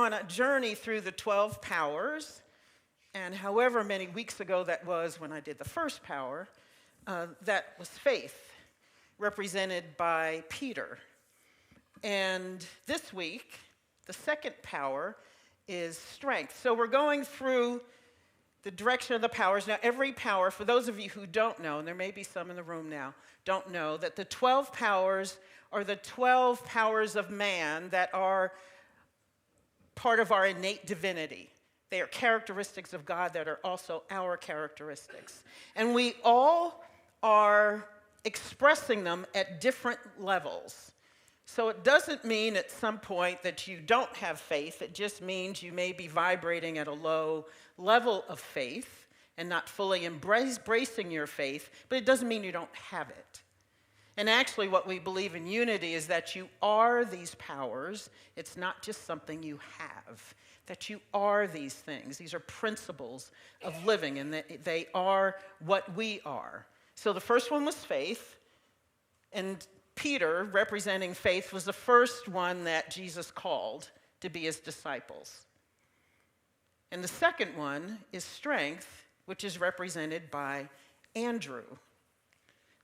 on a journey through the 12 powers, and however many weeks ago that was when I did the first power, that was faith, represented by Peter. And this week, the second power is strength. So we're going through the direction of the powers. Now, every power, for those of you who don't know, and there may be some in the room now, don't know, that the 12 powers are the 12 powers of man that are part of our innate divinity. They are characteristics of God that are also our characteristics. And we all are expressing them at different levels. So it doesn't mean at some point that you don't have faith. It just means you may be vibrating at a low level of faith and not fully embracing your faith, but it doesn't mean you don't have it. And actually what we believe in Unity is that you are these powers. It's not just something you have, that you are these things. These are principles of living, and they are what we are. So the first one was faith, and Peter, representing faith, was the first one that Jesus called to be his disciples. And the second one is strength, which is represented by Andrew.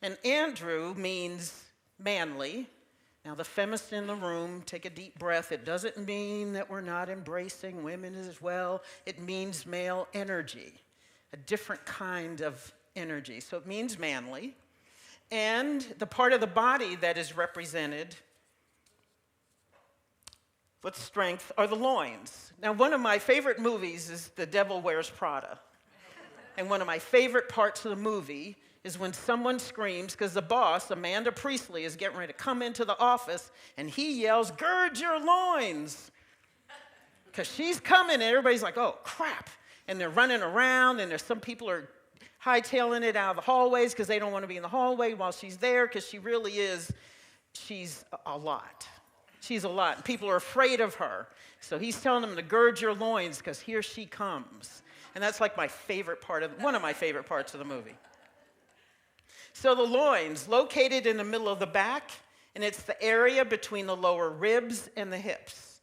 And Andrew means manly. Now, the feminists in the room, take a deep breath. It doesn't mean that we're not embracing women as well. It means male energy, a different kind of energy. So it means manly. And the part of the body that is represented with strength are the loins. Now, one of my favorite movies is The Devil Wears Prada. And one of my favorite parts of the movie is when someone screams, because the boss, Amanda Priestley, is getting ready to come into the office, and he yells, "Gird your loins!" Because she's coming, and everybody's like, "Oh, crap." And they're running around, and there's some people are hightailing it out of the hallways because they don't want to be in the hallway while she's there, because she really is, she's a lot. She's a lot. People are afraid of her. So he's telling them to gird your loins because here she comes. And that's like my favorite part of, one of my favorite parts of the movie. So the loins, located in the middle of the back, and it's the area between the lower ribs and the hips.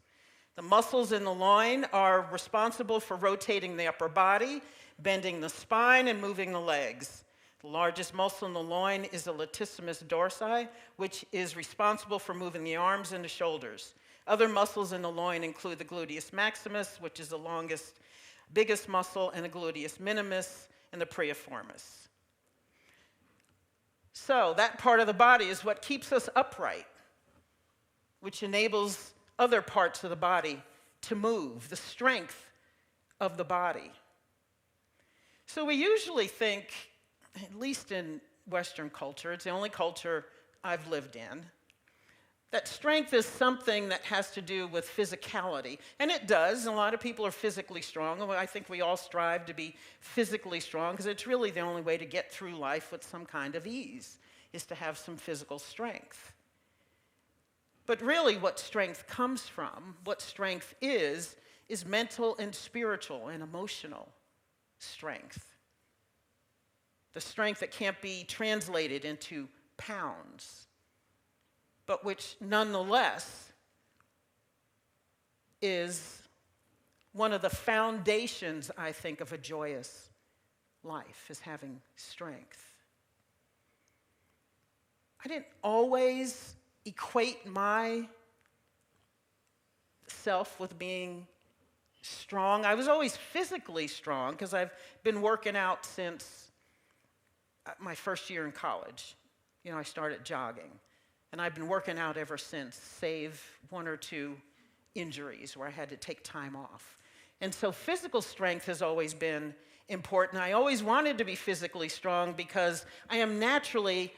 The muscles in the loin are responsible for rotating the upper body, bending the spine, and moving the legs. The largest muscle in the loin is the latissimus dorsi, which is responsible for moving the arms and the shoulders. Other muscles in the loin include the gluteus maximus, which is the longest, biggest muscle, and the gluteus minimus, and the piriformis. So that part of the body is what keeps us upright, which enables other parts of the body to move, the strength of the body. So we usually think, at least in Western culture, it's the only culture I've lived in, that strength is something that has to do with physicality. And it does. A lot of people are physically strong. I think we all strive to be physically strong because it's really the only way to get through life with some kind of ease, is to have some physical strength. But really what strength comes from, what strength is mental and spiritual and emotional strength. The strength that can't be translated into pounds, but which nonetheless is one of the foundations, I think, of a joyous life, is having strength. I didn't always equate myself with being strong. I was always physically strong because I've been working out since my first year in college. You know, I started jogging. And I've been working out ever since, save one or two injuries where I had to take time off. And so physical strength has always been important. I always wanted to be physically strong because I am naturally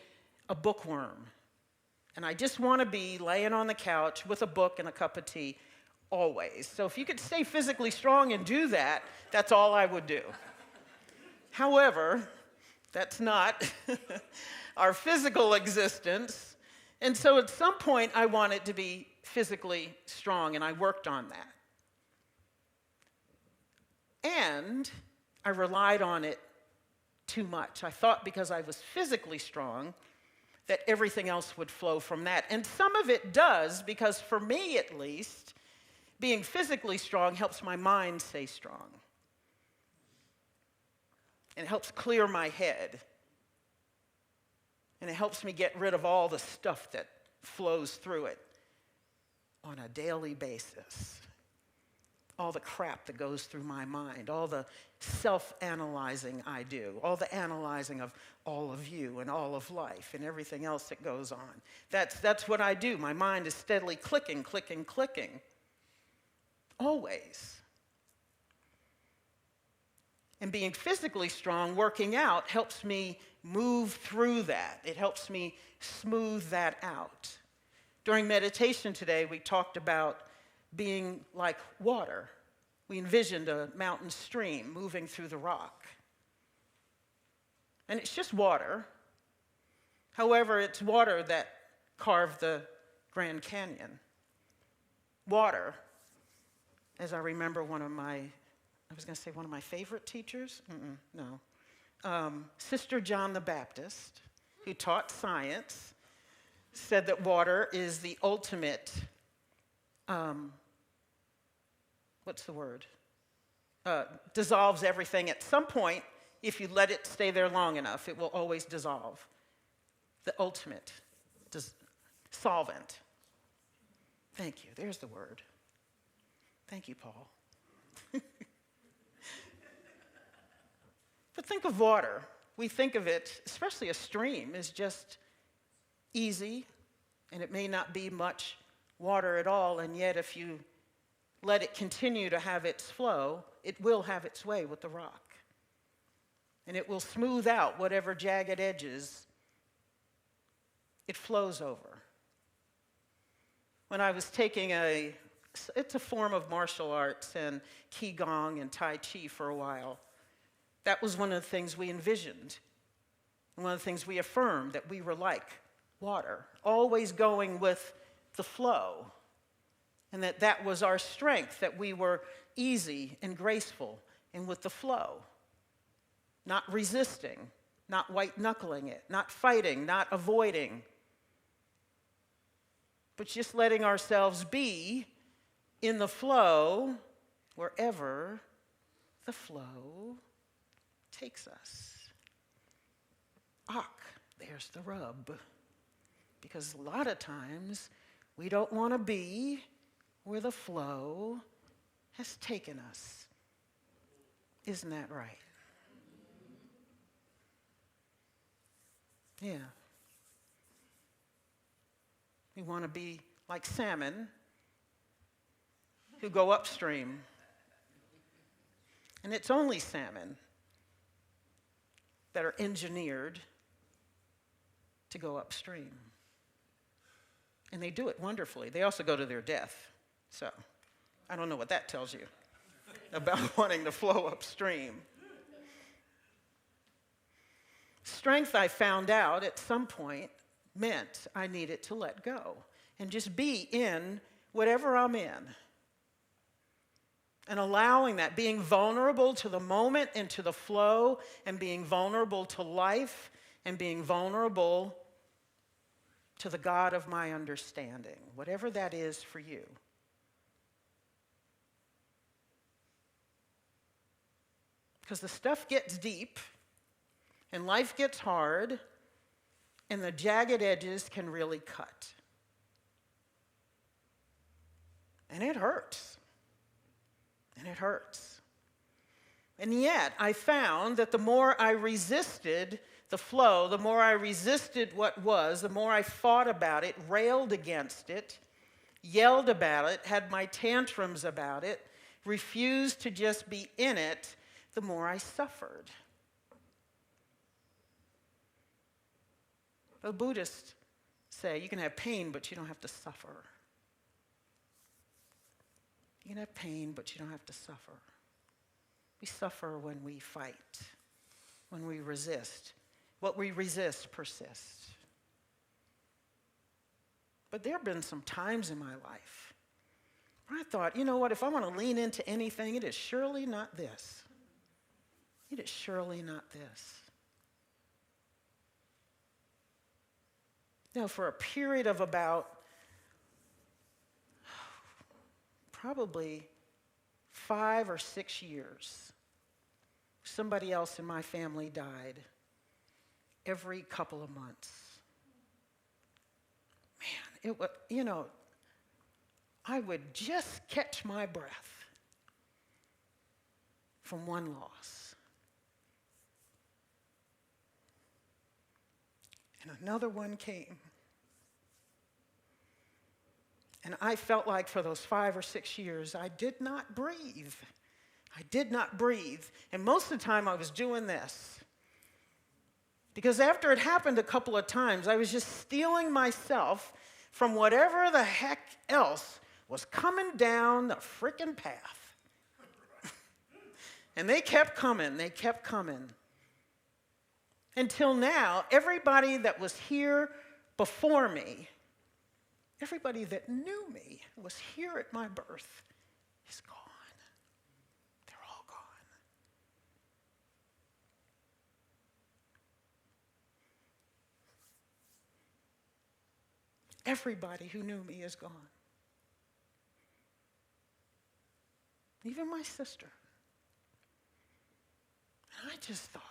a bookworm. And I just want to be laying on the couch with a book and a cup of tea always. So if you could stay physically strong and do that, that's all I would do. However, that's not our physical existence. And so at some point, I wanted to be physically strong, and I worked on that. And I relied on it too much. I thought because I was physically strong, that everything else would flow from that. And some of it does, because for me at least, Being physically strong helps my mind stay strong. And it helps clear my head. And it helps me get rid of all the stuff that flows through it on a daily basis. All the crap that goes through my mind, all the self-analyzing I do, all the analyzing of all of you and all of life and everything else that goes on. That's what I do. My mind is steadily clicking, clicking, clicking. Always. And being physically strong, working out, helps me move through that. It helps me smooth that out. During meditation today, we talked about being like water. We envisioned a mountain stream moving through the rock. And it's just water. However, it's water that carved the Grand Canyon. Water, as I remember one of my favorite teachers? No. Sister John the Baptist, who taught science, said that water is the ultimate, dissolves everything. At some point, if you let it stay there long enough, it will always dissolve. The ultimate solvent. Thank you. There's the word. Thank you, Paul. But think of water. We think of it, especially a stream, as just easy, and it may not be much water at all, and yet if you let it continue to have its flow, it will have its way with the rock. And it will smooth out whatever jagged edges it flows over. When I was taking it's a form of martial arts and Qigong and Tai Chi for a while, that was one of the things we envisioned. One of the things we affirmed, that we were like water, always going with the flow. And that was our strength, that we were easy and graceful and with the flow. Not resisting, not white-knuckling it, not fighting, not avoiding, but just letting ourselves be in the flow wherever the flow takes us. There's the rub. Because a lot of times we don't want to be where the flow has taken us. Isn't that right? Yeah. We want to be like salmon who go upstream. And it's only salmon that are engineered to go upstream. And they do it wonderfully. They also go to their death. So I don't know what that tells you about wanting to flow upstream. Strength, I found out at some point, meant I needed to let go and just be in whatever I'm in. And allowing that, being vulnerable to the moment and to the flow, and being vulnerable to life, and being vulnerable to the God of my understanding, whatever that is for you. Because the stuff gets deep, and life gets hard, and the jagged edges can really cut. And it hurts. And it hurts. And yet, I found that the more I resisted the flow, the more I resisted what was, the more I fought about it, railed against it, yelled about it, had my tantrums about it, refused to just be in it, the more I suffered. The Buddhists say you can have pain, but you don't have to suffer. You can have pain, but you don't have to suffer. We suffer when we fight, when we resist. What we resist persists. But there have been some times in my life where I thought, you know what, if I want to lean into anything, it is surely not this. It is surely not this. For a period of about probably 5 or 6 years, somebody else in my family died every couple of months. Man, it was, I would just catch my breath from one loss. And another one came. And I felt like for those 5 or 6 years, I did not breathe. I did not breathe. And most of the time I was doing this. Because after it happened a couple of times, I was just stealing myself from whatever the heck else was coming down the frickin' path. And they kept coming, they kept coming. Until now, everybody that was here before me, everybody that knew me, was here at my birth, is gone. They're all gone. Everybody who knew me is gone. Even my sister. And I just thought,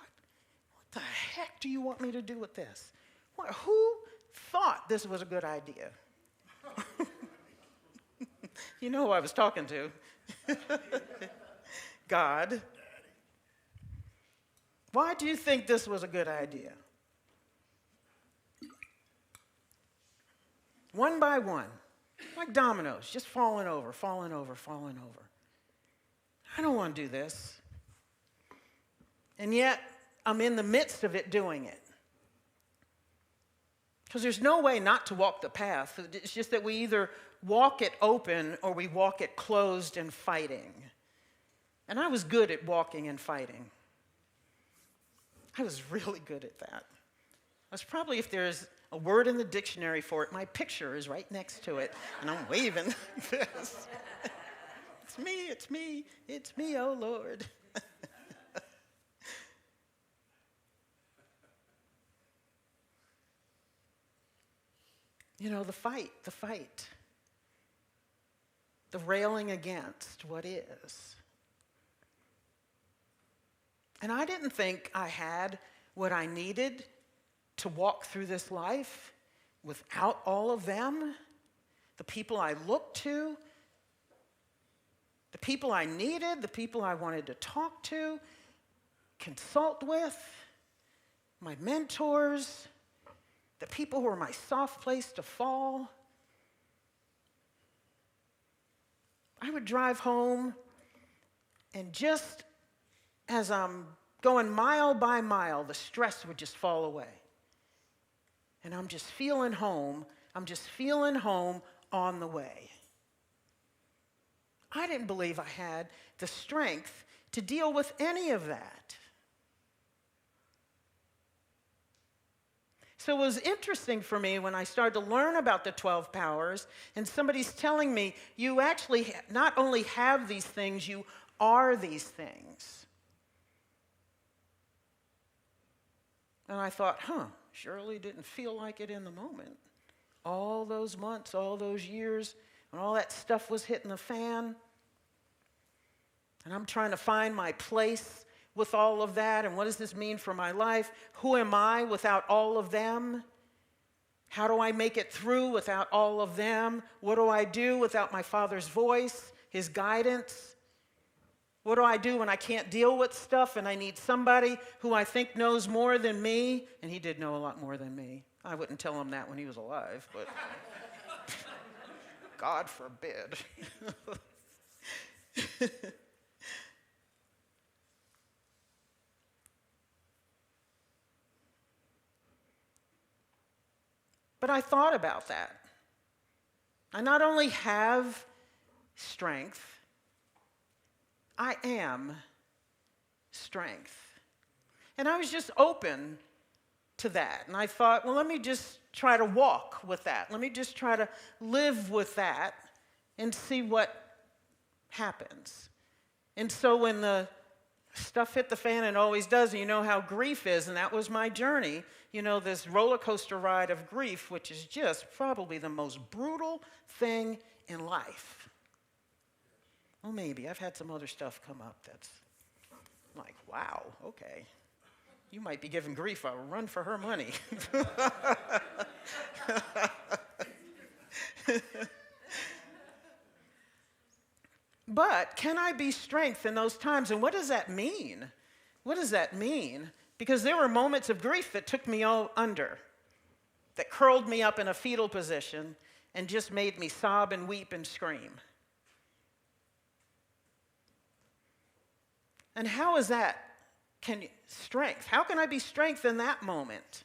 what the heck do you want me to do with this? Who thought this was a good idea? You know who I was talking to. God. Why do you think this was a good idea? One by one, like dominoes, just falling over, falling over, falling over. I don't want to do this. And yet, I'm in the midst of it doing it. Because there's no way not to walk the path. It's just that we either walk it open or we walk it closed and fighting. And I was good at walking and fighting. I was really good at that. I was probably, if there's a word in the dictionary for it, my picture is right next to it, and I'm waving this. It's me, oh Lord. The fight. The railing against what is. And I didn't think I had what I needed to walk through this life without all of them, the people I looked to, the people I needed, the people I wanted to talk to, consult with, my mentors, the people who were my soft place to fall. I would drive home, and just as I'm going mile by mile, the stress would just fall away. And I'm just feeling home. I'm just feeling home on the way. I didn't believe I had the strength to deal with any of that. So it was interesting for me when I started to learn about the 12 powers, and somebody's telling me, you actually not only have these things, you are these things. And I thought, surely didn't feel like it in the moment. All those months, all those years, when all that stuff was hitting the fan, and I'm trying to find my place with all of that, and what does this mean for my life? Who am I without all of them? How do I make it through without all of them? What do I do without my Father's voice, His guidance? What do I do when I can't deal with stuff and I need somebody who I think knows more than me? And He did know a lot more than me. I wouldn't tell Him that when He was alive, but God forbid. But I thought about that. I not only have strength, I am strength. And I was just open to that. And I thought, well, let me just try to walk with that. Let me just try to live with that and see what happens. And so when the stuff hit the fan, it always does, and you know how grief is, and that was my journey. This roller coaster ride of grief, which is just probably the most brutal thing in life. Well, maybe. I've had some other stuff come up that's like, wow, okay. You might be giving grief a run for her money. But can I be strength in those times? And what does that mean? What does that mean? Because there were moments of grief that took me all under, that curled me up in a fetal position and just made me sob and weep and scream. And how is that strength? How can I be strength in that moment?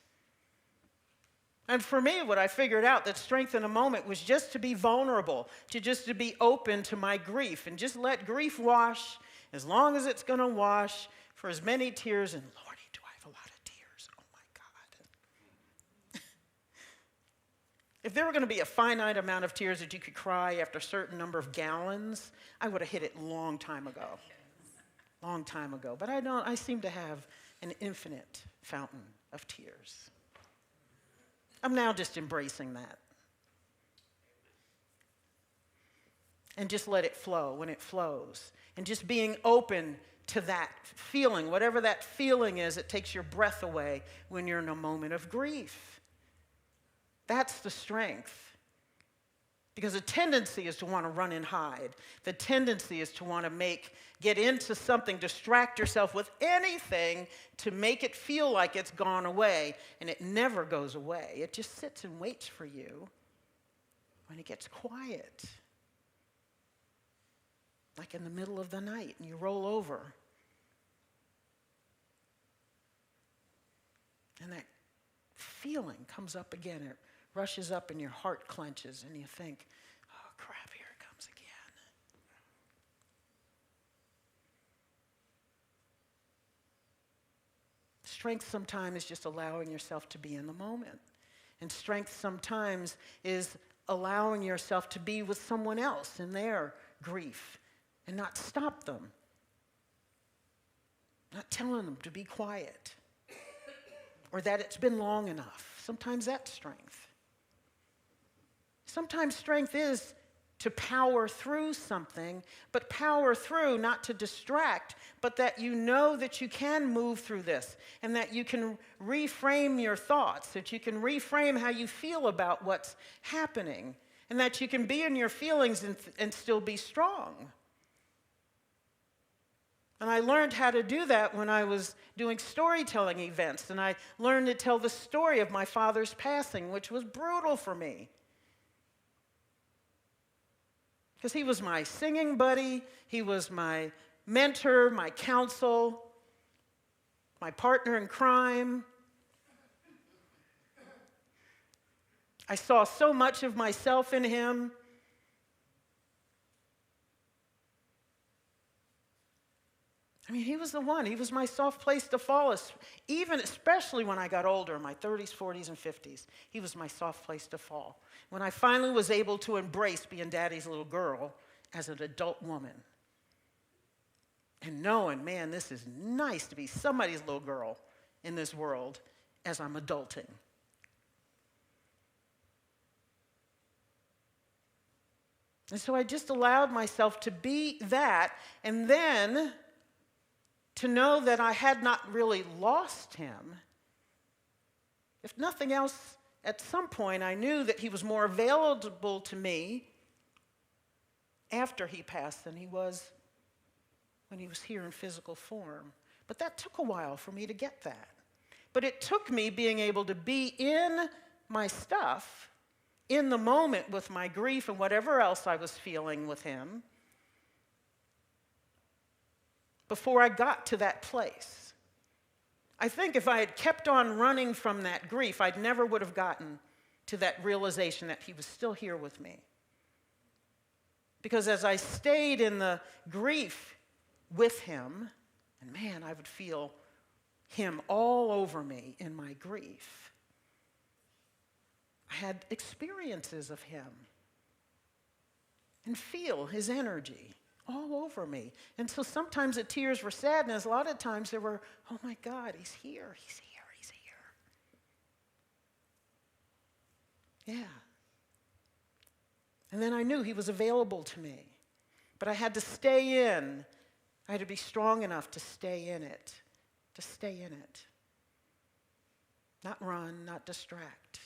And for me, what I figured out that strength in a moment was just to be vulnerable, to be open to my grief and just let grief wash as long as it's going to wash for as many tears. And Lordy, do I have a lot of tears? Oh my God. If there were going to be a finite amount of tears that you could cry after a certain number of gallons, I would have hit it long time ago. Long time ago. But I seem to have an infinite fountain of tears. I'm now just embracing that. And just let it flow when it flows. And just being open to that feeling, whatever that feeling is, it takes your breath away when you're in a moment of grief. That's the strength. Because the tendency is to want to run and hide. The tendency is to want to get into something, distract yourself with anything to make it feel like it's gone away. And it never goes away. It just sits and waits for you when it gets quiet. Like in the middle of the night and you roll over. And that feeling comes up again. It rushes up and your heart clenches and you think, oh crap, here it comes again. Strength sometimes is just allowing yourself to be in the moment. And strength sometimes is allowing yourself to be with someone else in their grief and not stop them. Not telling them to be quiet or that it's been long enough. Sometimes that's strength. Sometimes strength is to power through something, but power through not to distract, but that you know that you can move through this and that you can reframe your thoughts, that you can reframe how you feel about what's happening, and that you can be in your feelings and still be strong. And I learned how to do that when I was doing storytelling events, and I learned to tell the story of my father's passing, which was brutal for me. Because he was my singing buddy, he was my mentor, my counsel, my partner in crime. I saw so much of myself in him. I mean, he was the one. He was my soft place to fall, especially when I got older, in my 30s, 40s, and 50s. He was my soft place to fall. When I finally was able to embrace being daddy's little girl as an adult woman. And knowing, man, this is nice to be somebody's little girl in this world as I'm adulting. And so I just allowed myself to be that, and then to know that I had not really lost him. If nothing else, at some point I knew that he was more available to me after he passed than he was when he was here in physical form. But that took a while for me to get that. But it took me being able to be in my stuff, in the moment with my grief and whatever else I was feeling with him, before I got to that place. I think if I had kept on running from that grief, I never would have gotten to that realization that he was still here with me. Because as I stayed in the grief with him, and man, I would feel him all over me in my grief. I had experiences of him and feel his energy all over me. And so sometimes the tears were sadness. A lot of times they were, oh my God, he's here, he's here, he's here. Yeah. And then I knew he was available to me. But I had to stay in. I had to be strong enough to stay in it, to stay in it. Not run, not distract.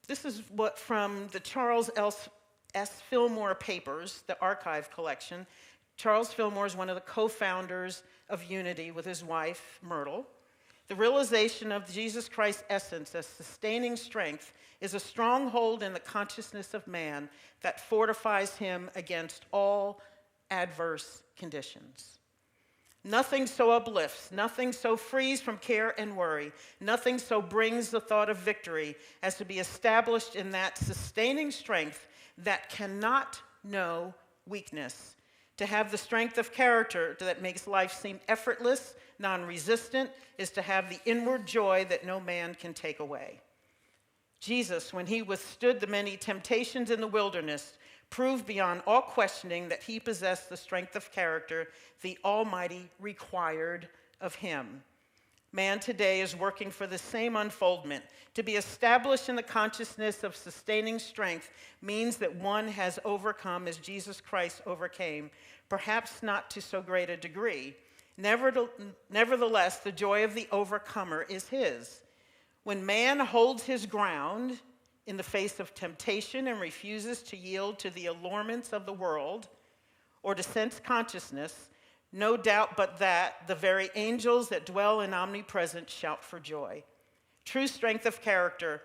This is what from the Charles S. Fillmore Papers, the archive collection. Charles Fillmore is one of the co-founders of Unity with his wife, Myrtle. The realization of Jesus Christ's essence as sustaining strength is a stronghold in the consciousness of man that fortifies him against all adverse conditions. Nothing so uplifts, nothing so frees from care and worry, nothing so brings the thought of victory as to be established in that sustaining strength that cannot know weakness. To have the strength of character that makes life seem effortless, non-resistant, is to have the inward joy that no man can take away. Jesus, when he withstood the many temptations in the wilderness, proved beyond all questioning that he possessed the strength of character the Almighty required of him. Man today is working for the same unfoldment. To be established in the consciousness of sustaining strength means that one has overcome as Jesus Christ overcame, perhaps not to so great a degree. Nevertheless, the joy of the overcomer is his. When man holds his ground in the face of temptation and refuses to yield to the allurements of the world or to sense consciousness, no doubt but that the very angels that dwell in omnipresence shout for joy. True strength of character,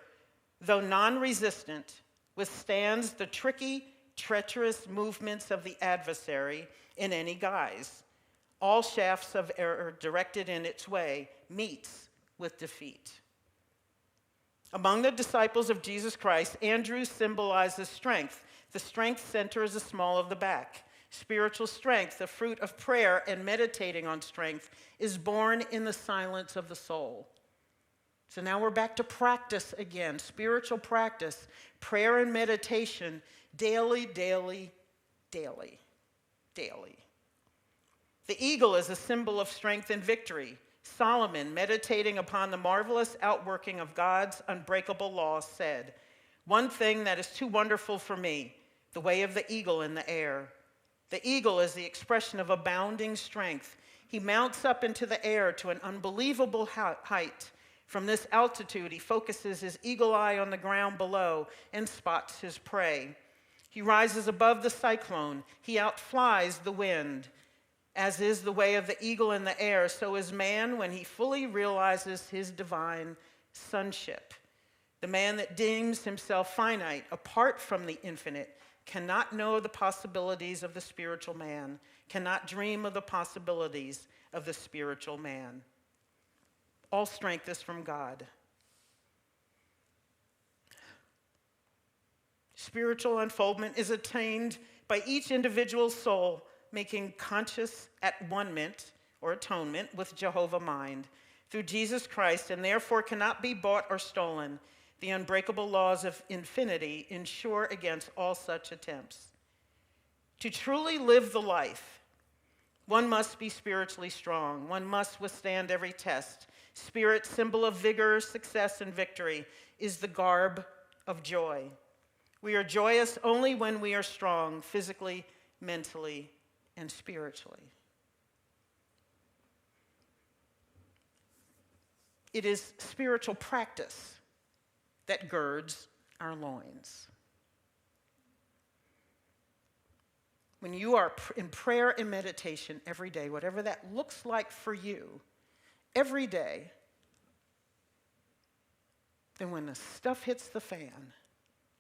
though non-resistant, withstands the tricky, treacherous movements of the adversary in any guise. All shafts of error directed in its way meets with defeat. Among the disciples of Jesus Christ, Andrew symbolizes strength. The strength center is the small of the back. Spiritual strength, the fruit of prayer and meditating on strength, is born in the silence of the soul. So now we're back to practice again, spiritual practice, prayer and meditation, daily, daily, daily, daily. The eagle is a symbol of strength and victory. Solomon, meditating upon the marvelous outworking of God's unbreakable law, said, "One thing that is too wonderful for me, the way of the eagle in the air." The eagle is the expression of abounding strength. He mounts up into the air to an unbelievable height. From this altitude, he focuses his eagle eye on the ground below and spots his prey. He rises above the cyclone. He outflies the wind. As is the way of the eagle in the air, so is man when he fully realizes his divine sonship. The man that deems himself finite, apart from the infinite, cannot know the possibilities of the spiritual man, cannot dream of the possibilities of the spiritual man. All strength is from God. Spiritual unfoldment is attained by each individual soul making conscious at-one-ment or atonement with Jehovah mind through Jesus Christ, and therefore cannot be bought or stolen. The unbreakable laws of infinity ensure against all such attempts. To truly live the life, one must be spiritually strong. One must withstand every test. Spirit, symbol of vigor, success, and victory, is the garb of joy. We are joyous only when we are strong, physically, mentally, and spiritually. It is spiritual practice that girds our loins. When you are in prayer and meditation every day, whatever that looks like for you, every day, then when the stuff hits the fan,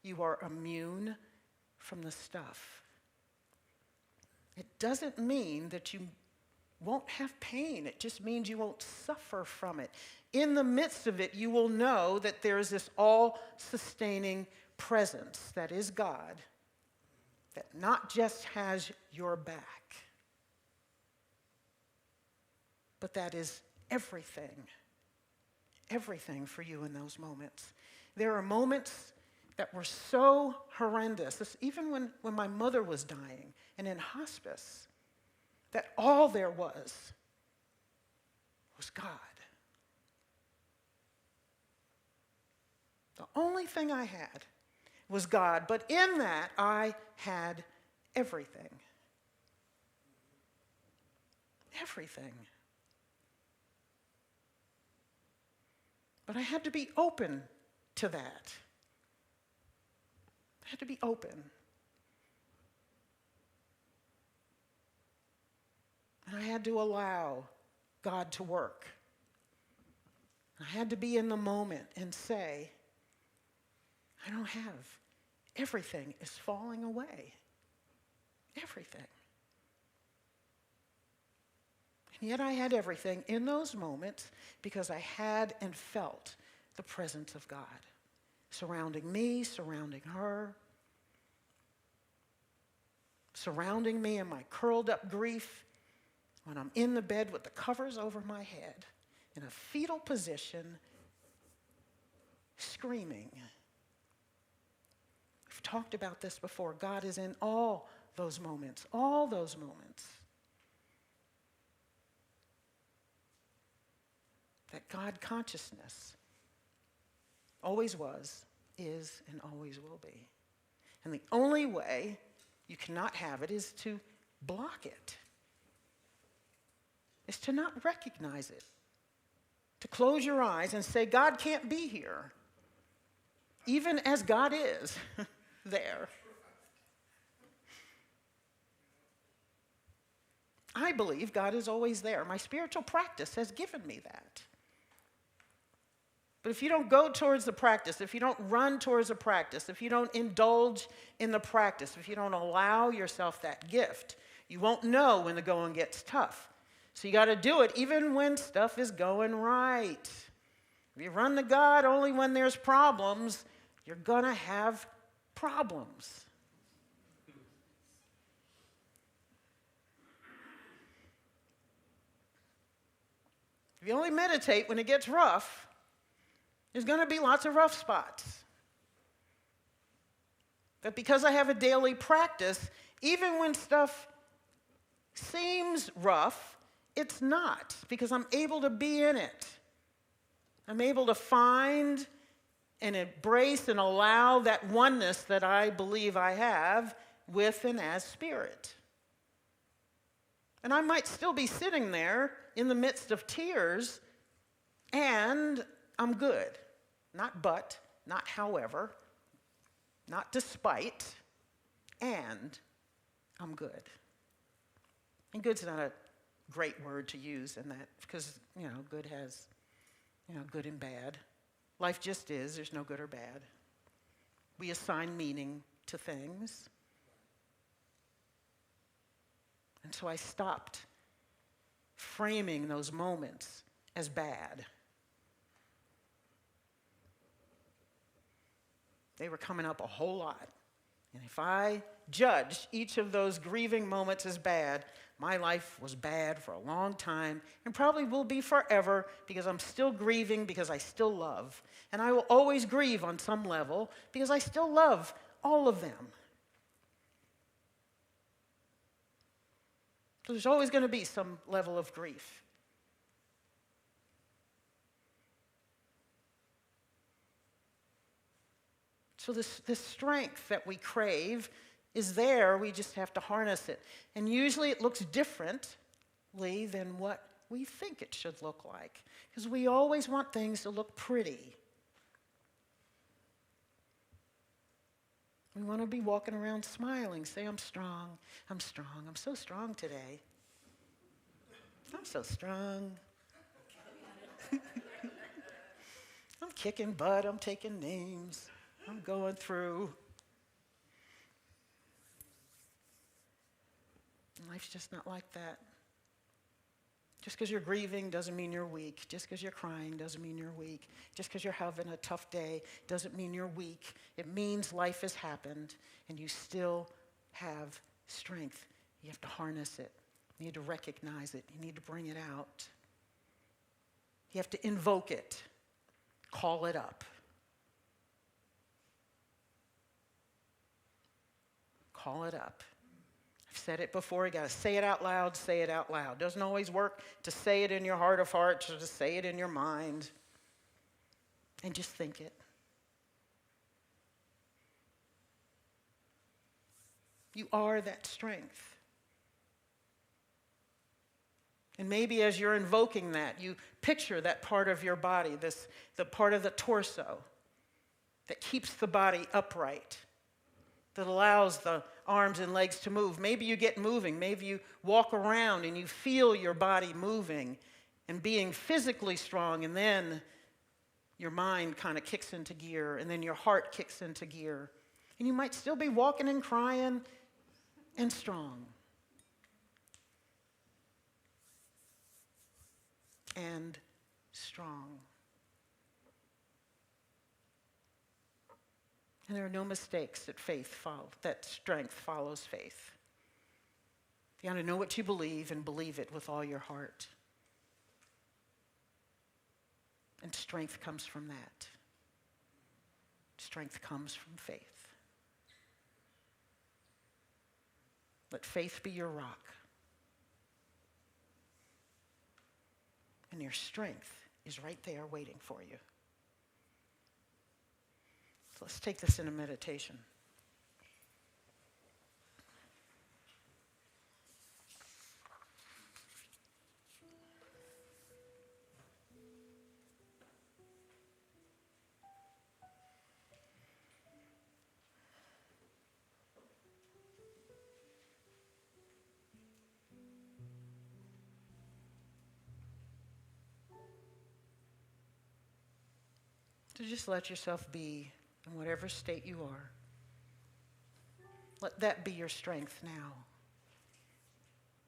you are immune from the stuff. It doesn't mean that you won't have pain. It just means you won't suffer from it. In the midst of it, you will know that there is this all-sustaining presence that is God, that not just has your back, but that is everything for you in those moments. There are moments that were so horrendous, even when my mother was dying and in hospice, that all there was God. The only thing I had was God. But in that, I had everything. Everything. But I had to be open to that. I had to be open. And I had to allow God to work. I had to be in the moment and say, I don't have. Everything is falling away. Everything. And yet I had everything in those moments because I had and felt the presence of God surrounding me, surrounding her, surrounding me in my curled up grief when I'm in the bed with the covers over my head in a fetal position, screaming. We've talked about this before. God is in all those moments, all those moments. That God consciousness always was, is, and always will be. And the only way you cannot have it is to block it, is to not recognize it, to close your eyes and say, God can't be here, even as God is there. I believe God is always there. My spiritual practice has given me that. But if you don't go towards the practice, if you don't run towards the practice, if you don't indulge in the practice, if you don't allow yourself that gift, you won't know when the going gets tough. So you got to do it even when stuff is going right. If you run to God only when there's problems, you're going to have problems. If you only meditate when it gets rough, there's going to be lots of rough spots. But because I have a daily practice, even when stuff seems rough, it's not, because I'm able to be in it. I'm able to find and embrace and allow that oneness that I believe I have with and as spirit. And I might still be sitting there in the midst of tears, and I'm good. Not but, not however, not despite, and I'm good. And good's not a great word to use in that, because, good has, good and bad. Life just is. There's no good or bad. We assign meaning to things. And so I stopped framing those moments as bad. They were coming up a whole lot. And if I judged each of those grieving moments as bad, my life was bad for a long time and probably will be forever, because I'm still grieving because I still love. And I will always grieve on some level because I still love all of them. So there's always going to be some level of grief. So this strength that we crave is there. We just have to harness it. And usually it looks differently than what we think it should look like, because we always want things to look pretty. We want to be walking around smiling, say, I'm strong, I'm strong, I'm so strong today. I'm so strong. I'm kicking butt, I'm taking names, I'm going through. Life's just not like that. Just because you're grieving doesn't mean you're weak. Just because you're crying doesn't mean you're weak. Just because you're having a tough day doesn't mean you're weak. It means life has happened and you still have strength. You have to harness it. You need to recognize it. You need to bring it out. You have to invoke it. Call it up. Call it up. I've said it before. You got to say it out loud, say it out loud. Doesn't always work to say it in your heart of hearts or to say it in your mind. And just think it. You are that strength. And maybe as you're invoking that, you picture that part of your body, the part of the torso that keeps the body upright, that allows the arms and legs to move. Maybe you get moving. Maybe you walk around and you feel your body moving and being physically strong, and then your mind kind of kicks into gear, and then your heart kicks into gear. And you might still be walking and crying and strong. And strong. And there are no mistakes that strength follows faith. You got to know what you believe and believe it with all your heart. And strength comes from that. Strength comes from faith. Let faith be your rock. And your strength is right there waiting for you. So let's take this in a meditation. So just let yourself be in whatever state you are. Let that be your strength now.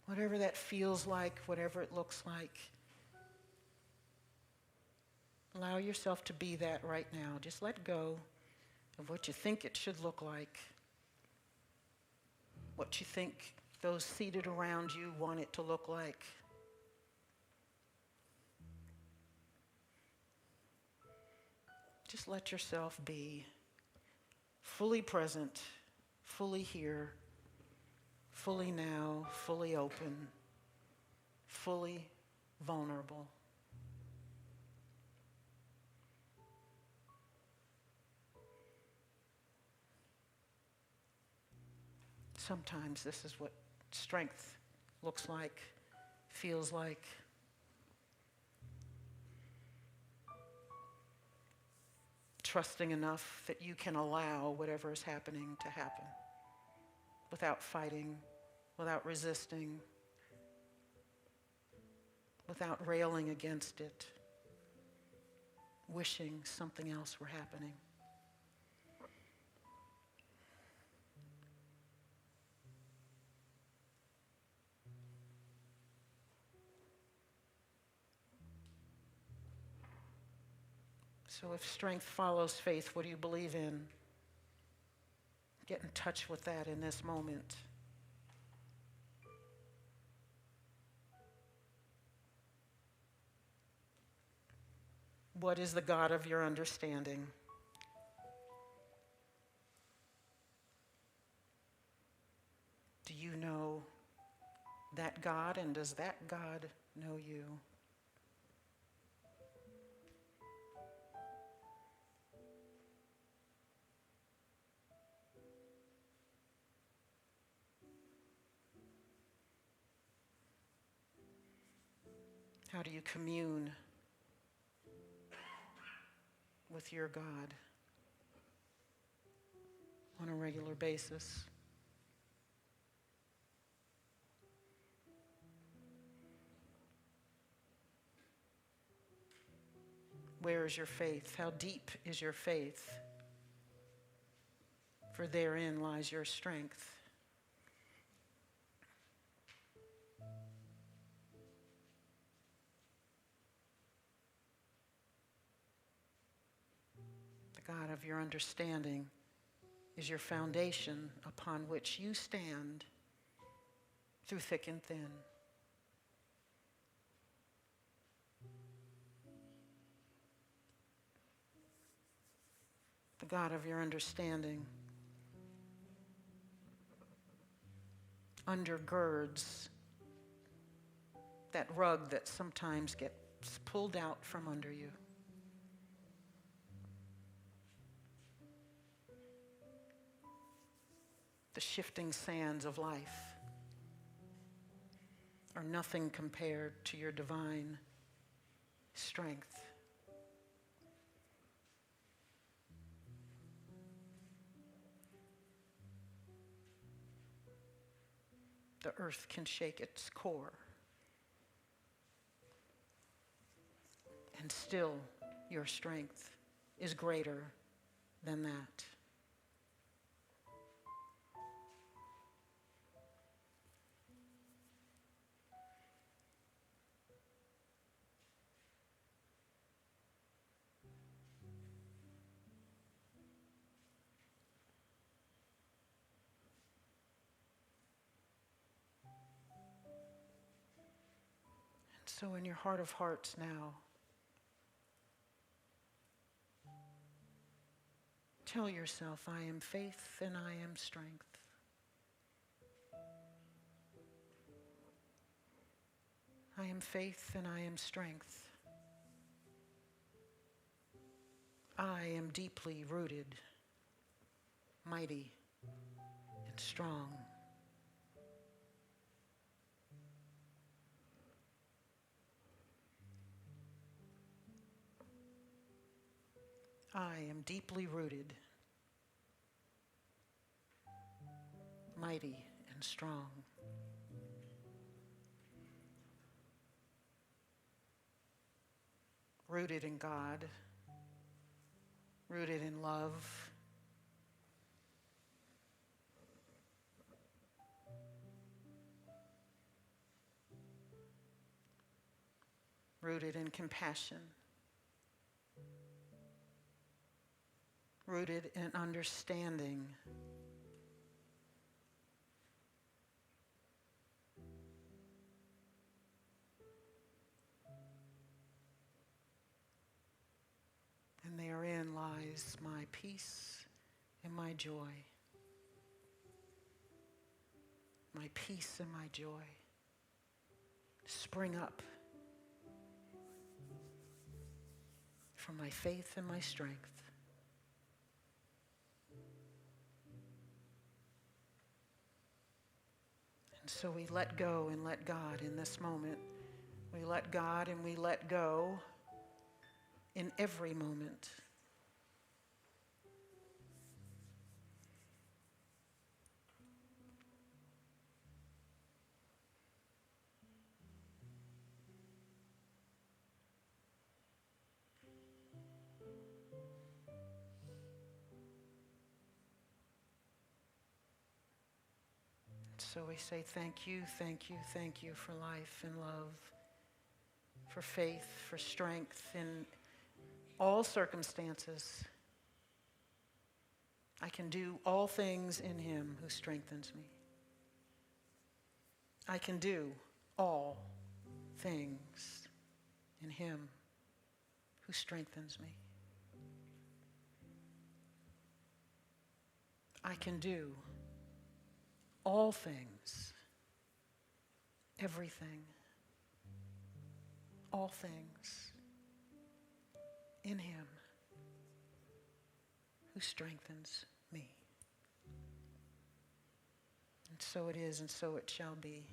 Whatever that feels like, whatever it looks like. Allow yourself to be that right now. Just let go of what you think it should look like. What you think those seated around you want it to look like. Just let yourself be fully present, fully here, fully now, fully open, fully vulnerable. Sometimes this is what strength looks like, feels like. Trusting enough that you can allow whatever is happening to happen without fighting, without resisting, without railing against it, wishing something else were happening. So if strength follows faith, what do you believe in? Get in touch with that in this moment. What is the God of your understanding? Do you know that God, and does that God know you? How do you commune with your God on a regular basis? Where is your faith? How deep is your faith? For therein lies your strength. The God of your understanding is your foundation upon which you stand through thick and thin. The God of your understanding undergirds that rug that sometimes gets pulled out from under you. The shifting sands of life are nothing compared to your divine strength. The earth can shake its core, and still your strength is greater than that. So in your heart of hearts now, tell yourself, I am faith and I am strength. I am faith and I am strength. I am deeply rooted, mighty, and strong. I am deeply rooted, mighty, and strong. Rooted in God, rooted in love, rooted in compassion, rooted in understanding, and therein lies my peace and my joy. My peace and my joy spring up from my faith and my strength. And so we let go and let God in this moment. We let God and we let go in every moment. So we say thank you, thank you, thank you for life and love, for faith, for strength in all circumstances. I can do all things in Him who strengthens me. I can do all things in Him who strengthens me. I can do all things, everything, all things in Him who strengthens me. And so it is, and so it shall be.